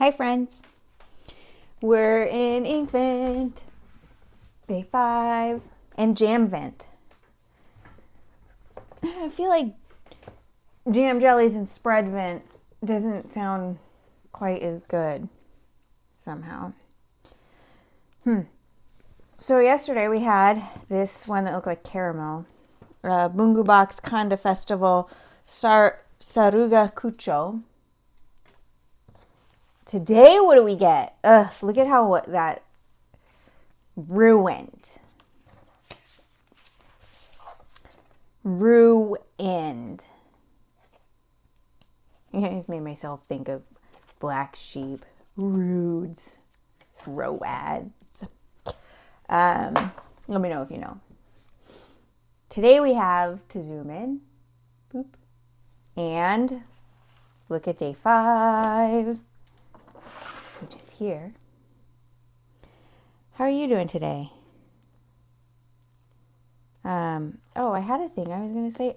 Hi friends, we're in Inkvent, day 5, and Jam Vent. I feel like jam jellies and spread vent doesn't sound quite as good somehow. So yesterday we had this one that looked like caramel. Bungu Box Kanda Festival Saruga Kucho. Today, what do we get? Look at how that ruined. Ruined. I just made myself think of black sheep, rudes, roads. Let me know if you know. Today we have to zoom in, boop, and look at day 5, which is here. How are you doing today? I had a thing I was going to say.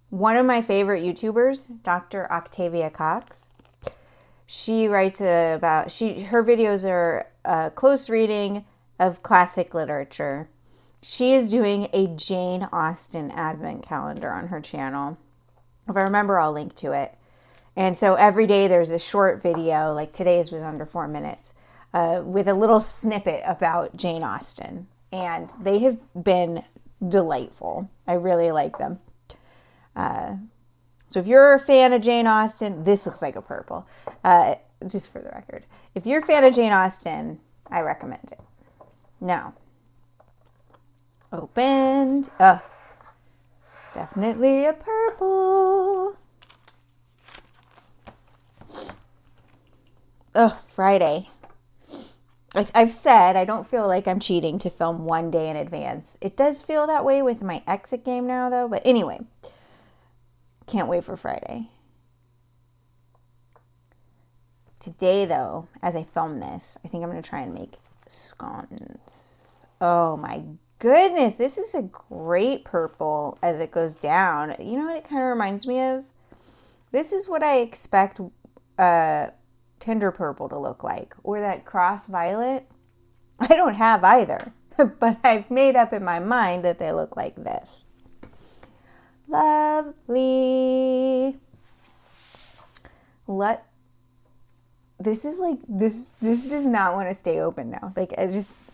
One of my favorite YouTubers, Dr. Octavia Cox. She writes her videos are a close reading of classic literature. She is doing a Jane Austen advent calendar on her channel. If I remember, I'll link to it. And so every day there's a short video, like today's was under 4 minutes, with a little snippet about Jane Austen. And they have been delightful. I really like them. So if you're a fan of Jane Austen, this looks like a purple, just for the record. If you're a fan of Jane Austen, I recommend it. Now, opened. Definitely a purple. Friday. I've said I don't feel like I'm cheating to film one day in advance. It does feel that way with my exit game now, though. But anyway, can't wait for Friday. Today, though, as I film this, I think I'm going to try and make scones. Oh, my goodness. This is a great purple as it goes down. You know what it kind of reminds me of? This is what I expect Tender purple to look like, or that cross violet. I don't have either, but I've made up in my mind that they look like this. Lovely. This is like this does not want to stay open now. Like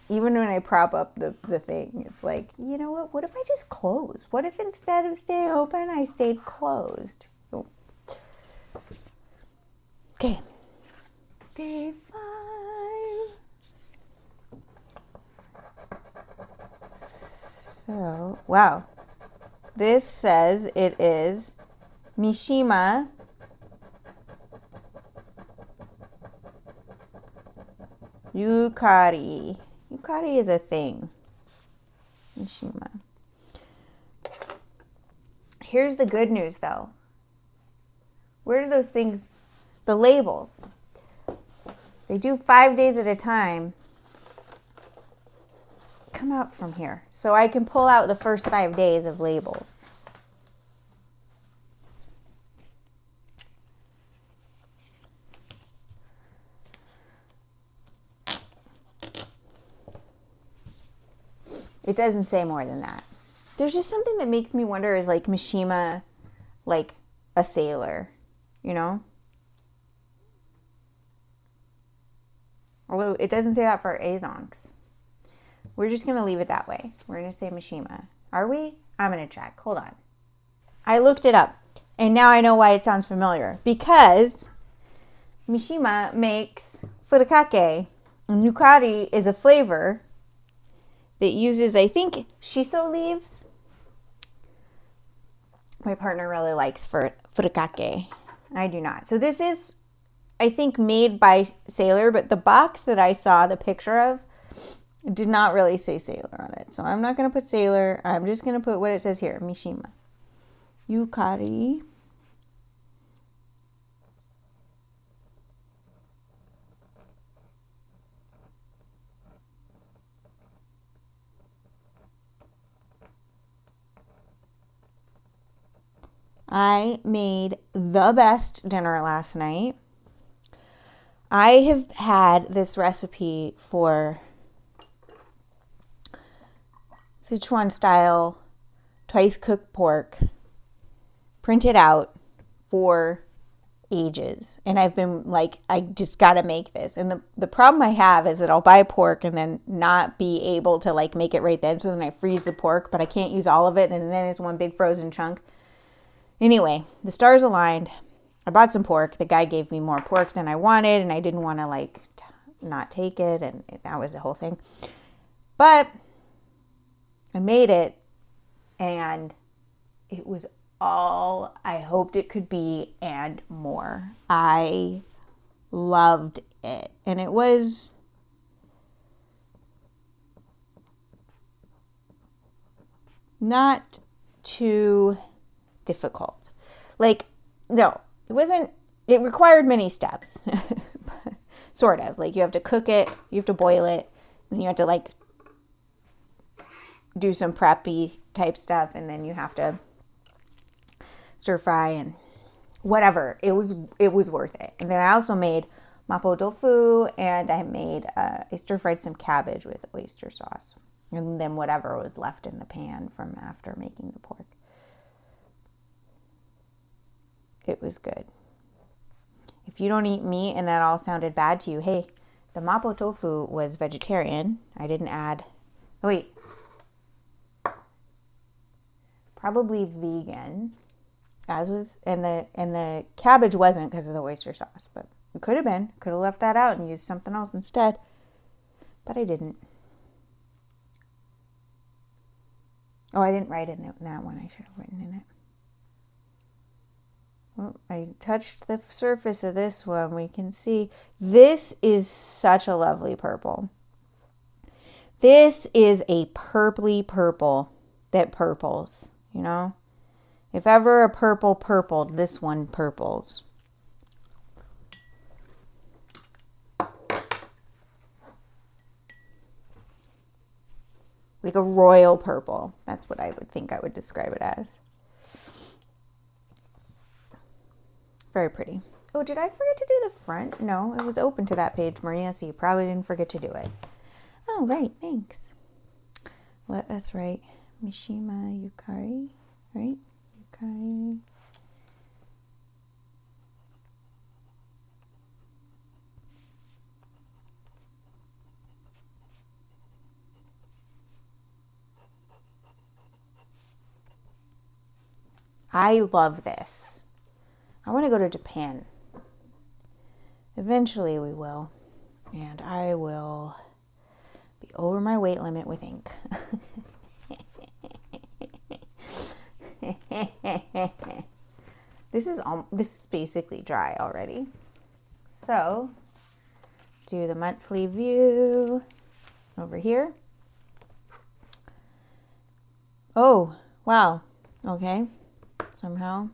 even when I prop up the thing, it's like, you know what if I just close? What if instead of staying open I stayed closed? Oh. Okay. Day 5. So, wow. This says it is Mishima Yukari. Yukari is a thing. Mishima. Here's the good news, though. Where do those things, the labels? They do 5 days at a time. Come out from here. So I can pull out the first 5 days of labels. It doesn't say more than that. There's just something that makes me wonder, is like Mishima like a sailor, you know? Although it doesn't say that for Azonks. We're just going to leave it that way. We're going to say Mishima. Are we? I'm going to check. Hold on. I looked it up, and now I know why it sounds familiar. Because Mishima makes furikake, and yukari is a flavor that uses, I think, shiso leaves. My partner really likes furikake. I do not. So this is, I think, made by Sailor, but the box that I saw the picture of did not really say Sailor on it. So I'm not going to put Sailor. I'm just going to put what it says here, Mishima. Yukari. I made the best dinner last night. I have had this recipe for Sichuan style twice cooked pork printed out for ages. And I've been like, I just got to make this. And the problem I have is that I'll buy pork and then not be able to like make it right then. So then I freeze the pork, but I can't use all of it. And then it's one big frozen chunk. Anyway, the stars aligned. I bought some pork. The guy gave me more pork than I wanted, and I didn't want to like not take it, and that was the whole thing. But I made it, and it was all I hoped it could be and more. I loved it, and it was not too difficult. Like, no, it wasn't, it required many steps. Sort of. Like, you have to cook it, you have to boil it, and you have to, like, do some preppy type stuff, and then you have to stir fry and whatever. It was worth it. And then I also made mapo tofu, and I stir fried some cabbage with oyster sauce. And then whatever was left in the pan from after making the pork. It was good. If you don't eat meat and that all sounded bad to you, hey, the mapo tofu was vegetarian. I didn't add, probably vegan, as was, and the cabbage wasn't because of the oyster sauce, but it could have been. Could have left that out and used something else instead, but I didn't. Oh, I didn't write it in that one. I should have written in it. Well, I touched the surface of this one. We can see this is such a lovely purple. This is a purpley purple that purples, you know? If ever a purple purpled, this one purples. Like a royal purple. That's what I would think I would describe it as. Very pretty. Oh, did I forget to do the front? No, it was open to that page, Maria, so you probably didn't forget to do it. Oh, right, thanks. Let us write Mishima Yukari, right? Yukari. I love this. I want to go to Japan. Eventually we will. And I will be over my weight limit with ink. This is basically dry already. So, do the monthly view over here. Oh, wow. Okay. Somehow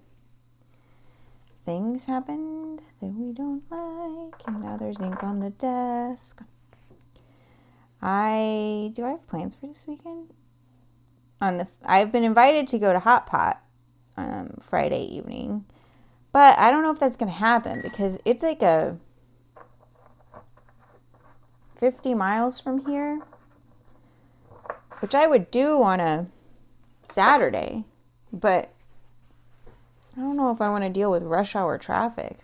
things happened that we don't like, and now there's ink on the desk. Do I have plans for this weekend? I've been invited to go to Hot Pot Friday evening, but I don't know if that's gonna happen because it's like a 50 miles from here, which I would do on a Saturday, but I don't know if I want to deal with rush hour traffic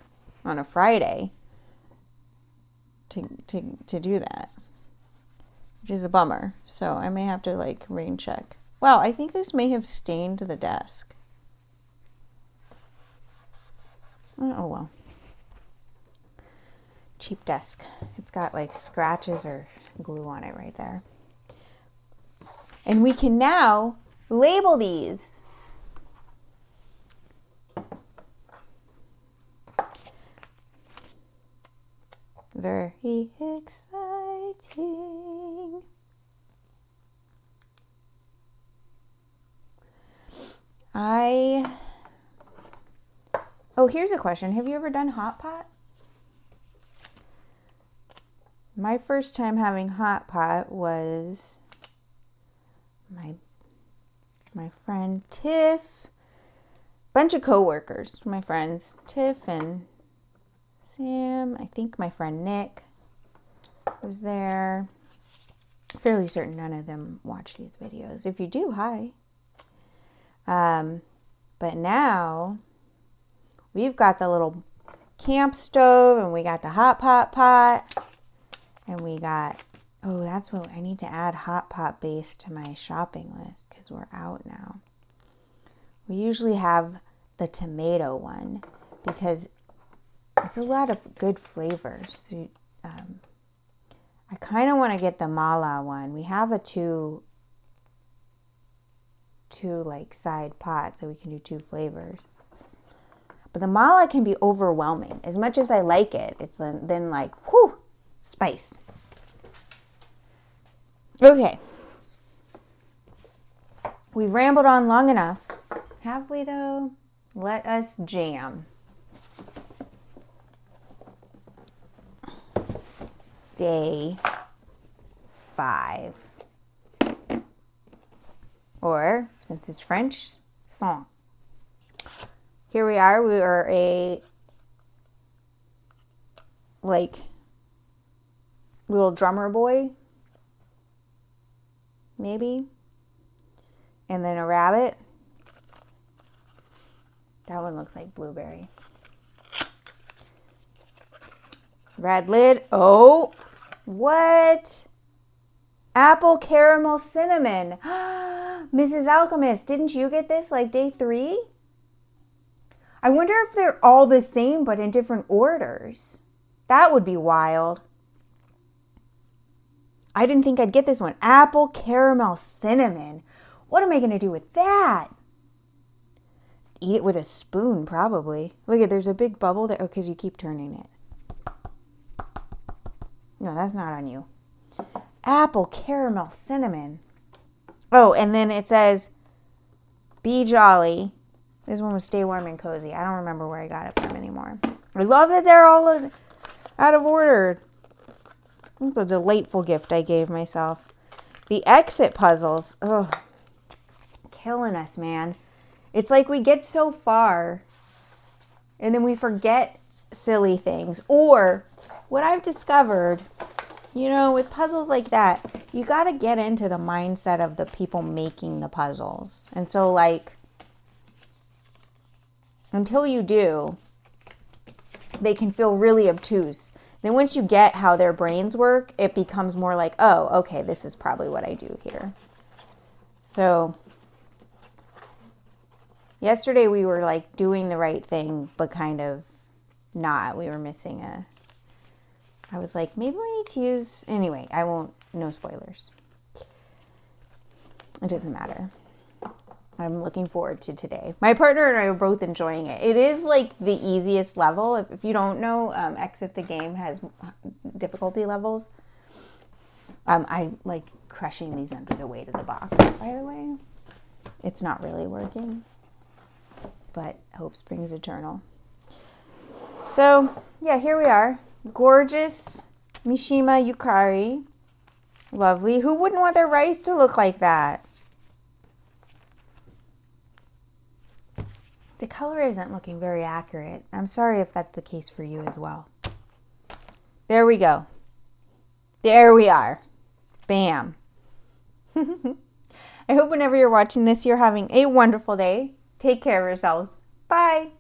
on a Friday to do that, which is a bummer. So I may have to like rain check. Wow, I think this may have stained the desk. Oh well. Cheap desk. It's got like scratches or glue on it right there. And we can now label these. Very exciting. Oh, here's a question. Have you ever done Hot Pot? My first time having Hot Pot was my friend Tiff, bunch of coworkers, my friends, Tiff and Sam, I think my friend Nick was there. Fairly certain none of them watch these videos. If you do, hi. But now we've got the little camp stove and we got the hot pot and we got, oh, that's what I need to add, hot pot base to my shopping list because we're out now. We usually have the tomato one because it's a lot of good flavor. So, I kind of want to get the mala one. We have a two like side pots, so we can do 2 flavors. But the mala can be overwhelming. As much as I like it, it's then like, whew, spice. Okay. We've rambled on long enough. Have we though? Let us jam. Day 5. Or, since it's French, song. Here we are. We are a, like, little drummer boy. Maybe. And then a rabbit. That one looks like blueberry. Red lid. Oh, what? Apple caramel cinnamon. Mrs. Alchemist, didn't you get this like day 3? I wonder if they're all the same but in different orders. That would be wild. I didn't think I'd get this one. Apple caramel cinnamon. What am I going to do with that? Eat it with a spoon, probably. Look at, there's a big bubble there. Oh, because you keep turning it. No, that's not on you. Apple caramel cinnamon. Oh, and then it says, be jolly. This one was stay warm and cozy. I don't remember where I got it from anymore. I love that they're all out of order. It's a delightful gift I gave myself. The exit puzzles. Ugh. Killing us, man. It's like we get so far and then we forget silly things. Or what I've discovered, you know, with puzzles like that, you got to get into the mindset of the people making the puzzles. And so, like, until you do, they can feel really obtuse. Then once you get how their brains work, it becomes more like, oh, okay, this is probably what I do here. So yesterday we were like doing the right thing, but kind of not. We were missing I was like, maybe we need to use, anyway, I won't, no spoilers. It doesn't matter. I'm looking forward to today. My partner and I are both enjoying it. It is like the easiest level. If you don't know, Exit the Game has difficulty levels. I like crushing these under the weight of the box, by the way. It's not really working, but hope springs eternal. So, yeah, here we are. Gorgeous Mishima Yukari. Lovely. Who wouldn't want their rice to look like that? The color isn't looking very accurate. I'm sorry if that's the case for you as well. There we go. There we are. Bam. I hope whenever you're watching this, you're having a wonderful day. Take care of yourselves. Bye.